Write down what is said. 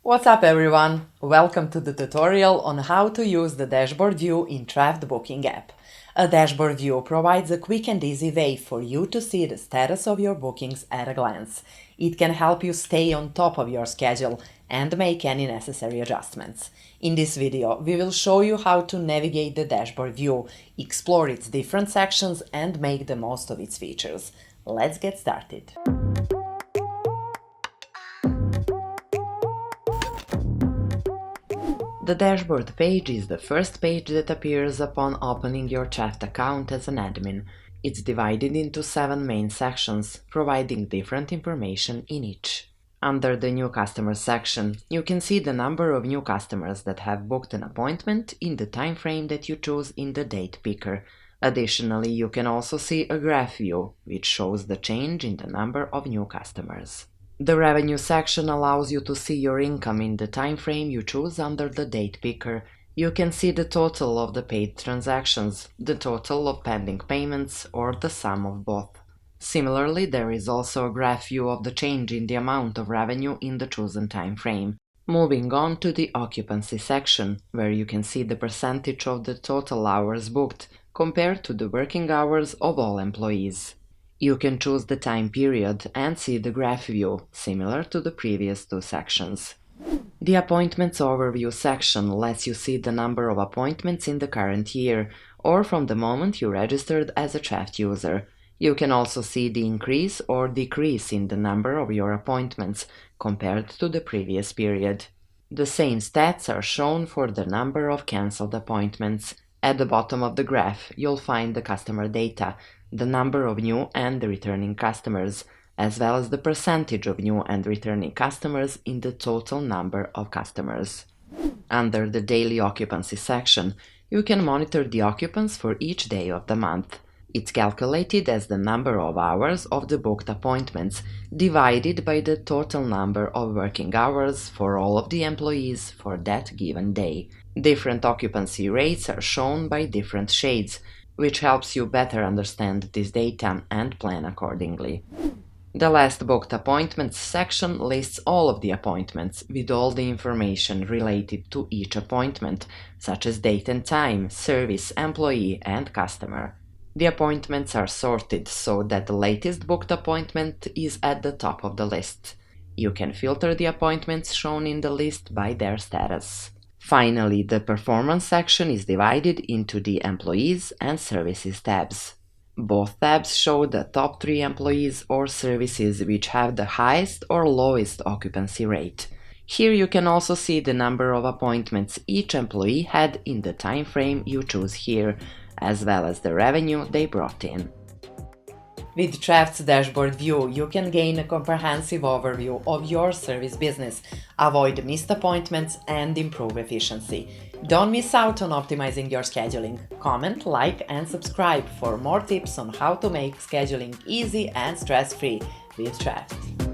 What's up everyone? Welcome to the tutorial on how to use the dashboard view in Trafft booking app. A dashboard view provides a quick and easy way for you to see the status of your bookings at a glance. It can help you stay on top of your schedule and make any necessary adjustments. In this video, we will show you how to navigate the dashboard view, explore its different sections and make the most of its features. Let's get started. The dashboard page is the first page that appears upon opening your Trafft account as an admin. It's divided into 7 main sections, providing different information in each. Under the New Customers section, you can see the number of new customers that have booked an appointment in the time frame that you choose in the date picker. Additionally, you can also see a graph view, which shows the change in the number of new customers. The Revenue section allows you to see your income in the time frame you choose under the date picker. You can see the total of the paid transactions, the total of pending payments, or the sum of both. Similarly, there is also a graph view of the change in the amount of revenue in the chosen time frame. Moving on to the Occupancy section, where you can see the percentage of the total hours booked compared to the working hours of all employees. You can choose the time period and see the graph view, similar to the previous 2 sections. The Appointments Overview section lets you see the number of appointments in the current year, or from the moment you registered as a Trafft user. You can also see the increase or decrease in the number of your appointments compared to the previous period. The same stats are shown for the number of cancelled appointments. At the bottom of the graph, you'll find the customer data, the number of new and returning customers, as well as the percentage of new and returning customers in the total number of customers. Under the Daily Occupancy section, you can monitor the occupants for each day of the month. It's calculated as the number of hours of the booked appointments divided by the total number of working hours for all of the employees for that given day. Different occupancy rates are shown by different shades, which helps you better understand this data and plan accordingly. The Last Booked Appointments section lists all of the appointments with all the information related to each appointment, such as date and time, service, employee, and customer. The appointments are sorted so that the latest booked appointment is at the top of the list. You can filter the appointments shown in the list by their status. Finally, the Performance section is divided into the Employees and Services tabs. Both tabs show the top 3 employees or services which have the highest or lowest occupancy rate. Here you can also see the number of appointments each employee had in the time frame you choose here, as well as the revenue they brought in. With Trafft's dashboard view, you can gain a comprehensive overview of your service business, avoid missed appointments, and improve efficiency. Don't miss out on optimizing your scheduling. Comment, like, and subscribe for more tips on how to make scheduling easy and stress-free with Trafft.